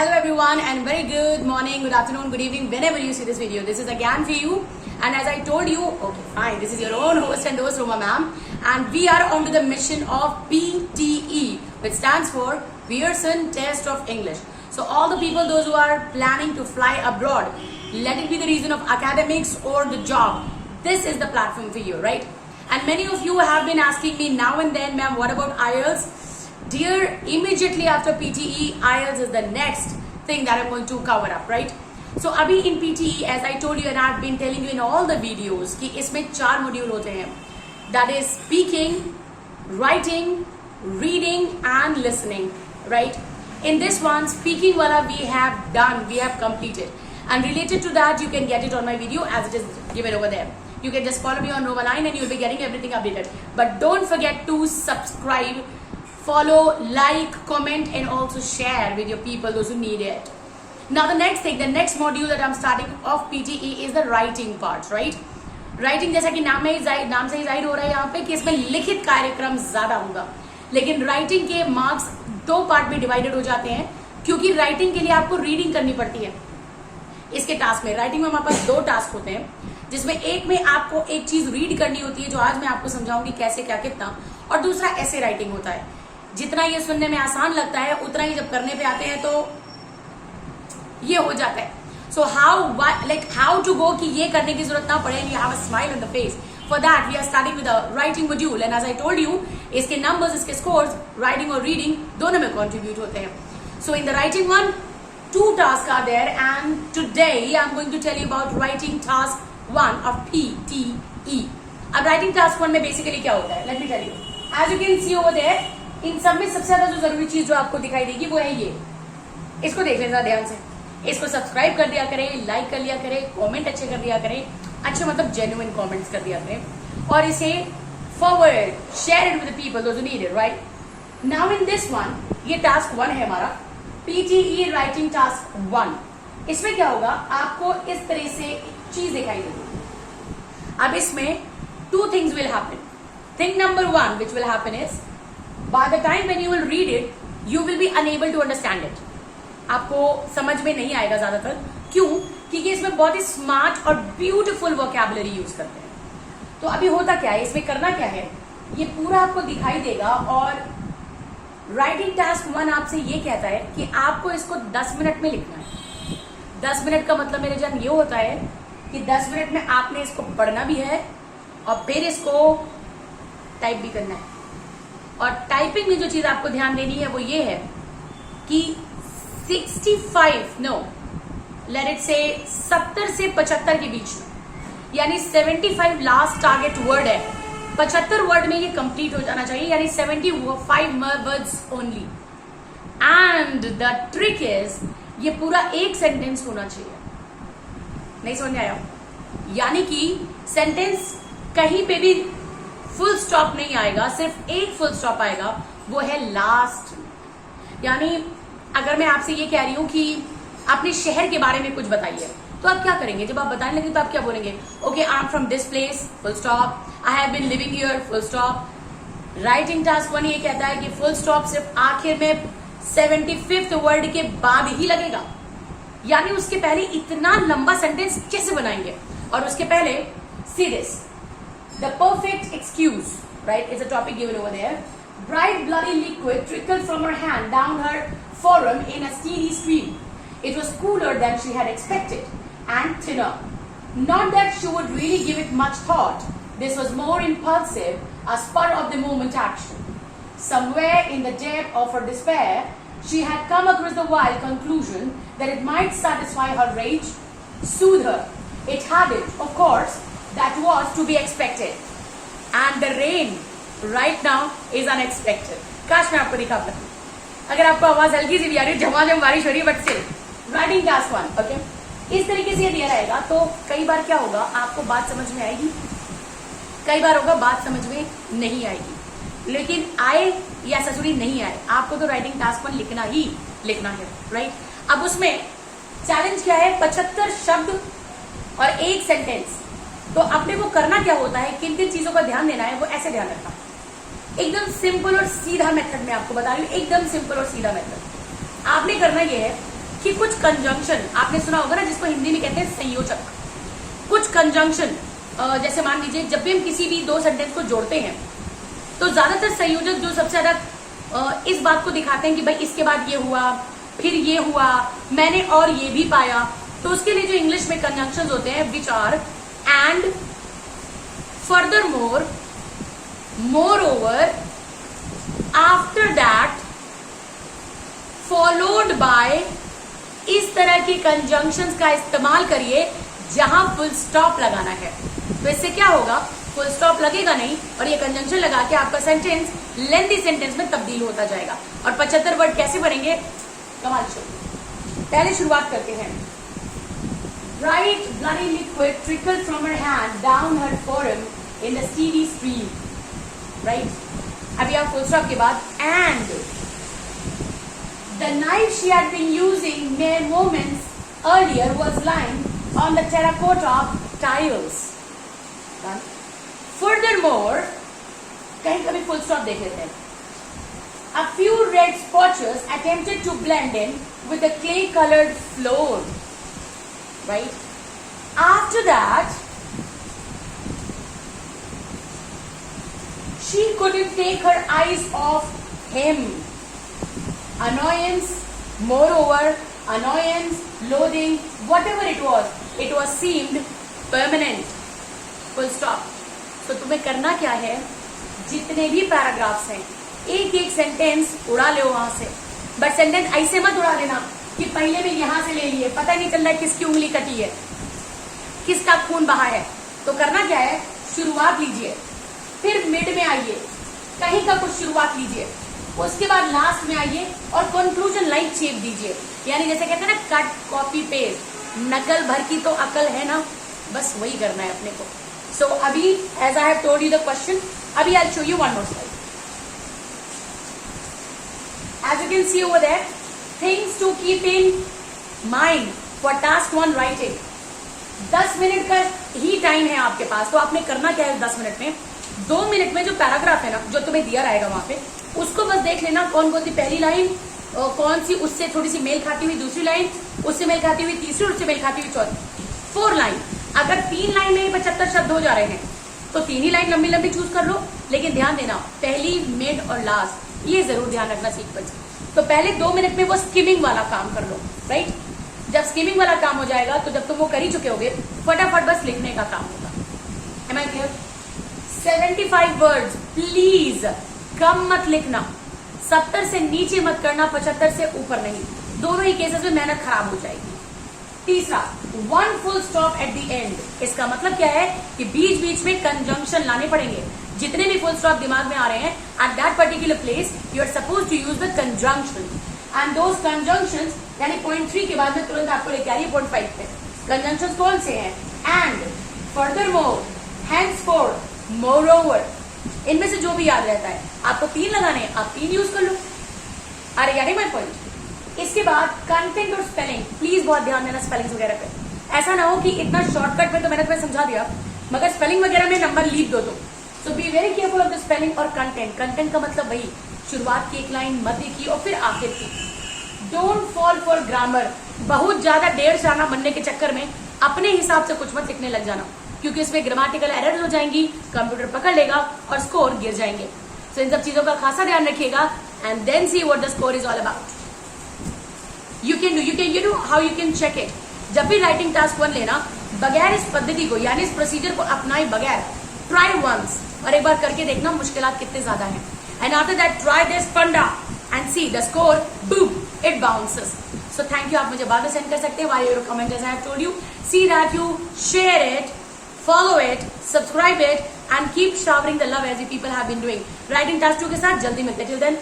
Hello everyone and very good morning, good afternoon, good evening, whenever you see this video. This is again for you, and as I told you, okay fine, this is your own host and host Roma ma'am, and we are on to the mission of PTE, which stands for Pearson Test of English. So all the people, those who are planning to fly abroad, let it be the reason of academics or the job, this is the platform for you, right? And many of you have been asking me now and then, ma'am, what about IELTS? Dear, immediately after PTE, IELTS is the next thing that I'm going to cover up, right? So अभी in PTE, as I told you and I've been telling you in all the videos, कि इसमें 4 module होते हैं. That is speaking, writing, reading and listening, right? In this one, speaking wala we have completed. And related to that, you can get it on my video as it is given over there. You can just follow me on Nova9 and you'll be getting everything updated. But don't forget to subscribe, follow, like, comment and also share with your people, those who need it. Now the next thing, the next module that I'm starting of PTE is the writing part, right? Writing जैसा कि नाम से ही जाहिर हो रहा है यहाँ पे कि इसमें लिखित कार्यक्रम ज्यादा होगा, लेकिन राइटिंग के मार्क्स 2 पार्ट में डिवाइडेड हो जाते हैं, क्योंकि राइटिंग के लिए आपको रीडिंग करनी पड़ती है. इसके टास्क में, राइटिंग में हमारे पास 2 टास्क होते हैं, जिसमें एक में आपको एक चीज रीड करनी होती है जो आज मैं आपको समझाऊंगी कैसे क्या कितना, और दूसरा ऐसे राइटिंग होता है. जितना ये सुनने में आसान लगता है उतना ही जब करने पे आते हैं तो ये हो जाता है. सो हाउ टू गो कि ये करने की जरूरत ना पड़े and you have a smile on the face. For that we are starting with the writing module and as I told you, इसके नंबर्स, इसके स्कोर्स, राइटिंग और रीडिंग दोनों में कंट्रीब्यूट होते हैं. So in the writing one 2 tasks are there, and today I'm going to tell you about writing task 1 of PTE. अब writing task 1 में basically क्या होता है, let me tell you. As you can see over there, इन सब में सबसे ज्यादा जो जरूरी चीज जो आपको दिखाई देगी वो है ये. इसको देख लेना ध्यान से. इसको सब्सक्राइब कर दिया करें, लाइक कर लिया करें, कमेंट अच्छे कर दिया करें, अच्छे मतलब जेन्युइन कमेंट्स कर दिया करें, और इसे forward share it with the people those who need it, right? Now in this one, ये टास्क 1 है हमारा PTE राइटिंग टास्क 1. इसमें क्या होगा, आपको इस तरह से चीज दिखाई देगी. अब इसमें 2 things will happen. Thing number 1 which will happen is, by the time when you will read it, you will be unable to understand it. आपको समझ में नहीं आएगा ज्यादातर. क्यों? क्योंकि इसमें बहुत ही स्मार्ट और ब्यूटीफुल वोकैबुलरी यूज करते हैं. तो अभी होता क्या है, इसमें करना क्या है, ये पूरा आपको दिखाई देगा. और राइटिंग टास्क 1 आपसे ये कहता है कि आपको इसको 10 मिनट में लिखना है. 10 मिनट का मतलब मेरे जान ये होता है कि 10 मिनट में आपने इसको पढ़ना भी है और फिर इसको टाइप भी करना है. और टाइपिंग में जो चीज आपको ध्यान देनी है वो ये है कि 70 से 75 के बीच में, यानी 75 लास्ट टारगेट वर्ड है, 75 वर्ड में ये कंप्लीट हो जाना चाहिए, यानी 75 words only. And the trick is, ये पूरा एक सेंटेंस होना चाहिए. नहीं समझ में आया? यानी कि सेंटेंस कहीं पे भी फुल स्टॉप नहीं आएगा, सिर्फ एक फुल स्टॉप आएगा, वो है लास्ट. यानी अगर मैं आपसे ये कह रही हूं कि अपने शहर के बारे में कुछ बताइए, तो आप क्या करेंगे, जब आप बताने लगे तो आप क्या बोलेंगे, okay I am from this place, full stop, I have been living here, full stop. Writing task 1 ये कहता है कि फुल स्टॉप सिर्फ आखिर में 75th वर्ड के बाद ही लगेगा. यानी उसके पहले इतना लंबा सेंटेंस कैसे बनाएंगे. और उसके पहले see this, the perfect excuse, right, is a topic given over there. Bright bloody liquid trickled from her hand down her forearm in a steady stream. It was cooler than she had expected, and thinner. Not that she would really give it much thought. This was more impulsive, a spur of the moment action. Somewhere in the depth of her despair, she had come across the wild conclusion that it might satisfy her rage, soothe her. It had it, of course, that was to be expected. And the rain right now is unexpected. काश मैं आपको दिखा पाती. अगर आपको आवाज हल्की सी भी आ रही है, झमाझम बारिश हो रही है, but still writing task 1, okay, इस तरीके से ये दिया रहेगा. तो कई बार क्या होगा, आपको बात समझ में आएगी, कई बार होगा बात समझ में नहीं आएगी. लेकिन आए या ससुरी नहीं आए, आपको तो राइटिंग टास्क 1 लिखना ही लिखना है, राइट? अब उसमें चैलेंज क्या है, 75 शब्द और एक सेंटेंस. तो अपने को करना क्या होता है, किन किन चीजों का ध्यान देना है, वो ऐसे ध्यान रखना. एकदम सिंपल और सीधा मेथड में आपको बता रही हूँ, एकदम सिंपल और सीधा मेथड. आपने करना ये है कि कुछ कंजंक्शन आपने सुना होगा ना, जिसको हिंदी में कहते हैं संयोजक। कुछ कंजंक्शन जैसे मान लीजिए जब भी हम किसी भी दो सेंटेंस को जोड़ते हैं तो ज्यादातर संयोजक जो सबसे ज्यादा इस बात को दिखाते हैं कि भाई इसके बाद ये हुआ, फिर ये हुआ, मैंने और ये भी पाया, तो उसके लिए जो इंग्लिश में कंजंक्शंस होते हैं which are and, furthermore, moreover, after that, followed by, इस तरह की कंजंक्शंस का इस्तेमाल करिए जहां फुल स्टॉप लगाना है। तो इससे क्या होगा, फुल स्टॉप लगेगा नहीं और ये कंजंक्शन लगा के आपका सेंटेंस लेंथी सेंटेंस में तब्दील होता जाएगा। और 75 वर्ड कैसे बनेंगे, कमाल शो। पहले शुरुआत करते हैं। Bright bloody liquid trickled from her hand down her forearm in the steady stream. Right? अभी आप फुल स्टॉप के बाद and the knife she had been using mere moments earlier was lying on the terracotta tiles. Done. Furthermore, कहीं कभी full stop देख लेते हैं। A few red spotches attempted to blend in with the clay-colored floor. Right? After that, she couldn't take her eyes off him. Annoyance, moreover, annoyance, loathing, whatever it was seemed permanent. Full stop. तो तुम्हें करना क्या है, जितने भी paragraphs हैं एक एक सेंटेंस उड़ा लो वहां से, बट सेंटेंस ऐसे मत उड़ा लेना कि पहले में यहां से ले लिए, पता नहीं चल रहा है किसकी उंगली कटी है, किसका खून बहा है। तो करना क्या है, शुरुआत लीजिए, फिर मिड में आइए, कहीं का कुछ शुरुआत लीजिए, उसके बाद लास्ट में आइए और कंक्लूजन लाइन चेप दीजिए। यानी जैसे कहते हैं ना, कट कॉपी पेस्ट, नकल भर की तो अकल है ना, बस वही करना है अपने को। सो अभी as I have told you the question, अभी I show you one more slide. As you can see over there, things to keep in mind for task 1 writing. 10 minute का ही टाइम है आपके पास, तो आपने करना क्या है 10 मिनट में, 2 मिनट में जो पैराग्राफ है ना, जो तुम्हें दिया रहेगा वहां पे, उसको बस देख लेना कौन कौन सी पहली लाइन, कौन सी उससे थोड़ी सी मेल खाती हुई दूसरी लाइन, उससे मेल खाती हुई तीसरी, उससे मेल खाती हुई चौथी, 4 लाइन। अगर 3 लाइन में 75 शब्द हो जा रहे हैं तो 3 ही लाइन लंबी लंबी चूज कर लो, लेकिन ध्यान देना पहली, मिड और लास्ट, ये जरूर ध्यान रखना सीक्वेंस। तो पहले 2 मिनट में वो स्किमिंग वाला काम कर लो। राइट? जब स्किमिंग वाला काम हो जाएगा तो जब तुम वो कर ही चुके होगे, फटाफट बस लिखने का काम होगा। Am I clear? 75 words please come मत लिखना, 70 से नीचे मत करना, 75 से ऊपर नहीं, दोनों ही केसेस में मेहनत खराब हो जाएगी। तीसरा, 1 full stop at the end. इसका मतलब क्या है कि बीच बीच में कंजंक्शन लाने पड़ेंगे। जितने भी फुल स्टॉप दिमाग में आ रहे हैं, at that particular place you are suppose to use the conjunction, and those conjunctions, यानी पॉइंट 3 के बाद में तुरंत आपको लेके आ रही है पॉइंट 5 पे। कंजंक्शंस कौन से हैं? एंड, फर्दरमोर, henceforth, moreover, इनमें से जो भी याद रहता है, आपको 3 लगाने हैं, आप 3 यूज कर लो। अरे यानी माय पॉइंट। इसके बाद कंटेंट और स्पेलिंग, प्लीज बहुत ध्यान देना स्पेलिंग वगैरह पे। ऐसा ना हो कि इतना शॉर्टकट में तो मैंने तुम्हें समझा दिया, मगर स्पेलिंग वगैरह में नंबर लीव दो। So be very careful of the spelling और कंटेंट। कंटेंट का मतलब वही शुरुआत की एक लाइन, मध्य की और फिर आखिर की। Don't fall for grammar. बहुत ज्यादा डेढ़ शाना बनने के चक्कर में अपने हिसाब से कुछ मत लिखने लग जाना, क्योंकि इसमें ग्रामेटिकल एरर्स हो जाएंगी, कंप्यूटर पकड़ लेगा और स्कोर गिर जाएंगे। सो इन सब चीजों का खासा ध्यान रखिएगा, and then see what the score is all about. You know how you can check it. जब भी राइटिंग टास्क 1 लेना, बगैर इस पद्धति को यानी इस प्रोसीजर को अपनाए बगैर, ट्राई वंस, और एक बार करके देखना मुश्किलात कितने ज्यादा हैं, and after that try this funda and see the score, boom, it bounces. So thank you. आप मुझे बाद में सेंड कर सकते हैं why your comment, as I have told you. See that you share it, follow it, subscribe it, and keep showering the love as you people have been doing. Writing task 2 के साथ जल्दी मिलते हैं। Till then,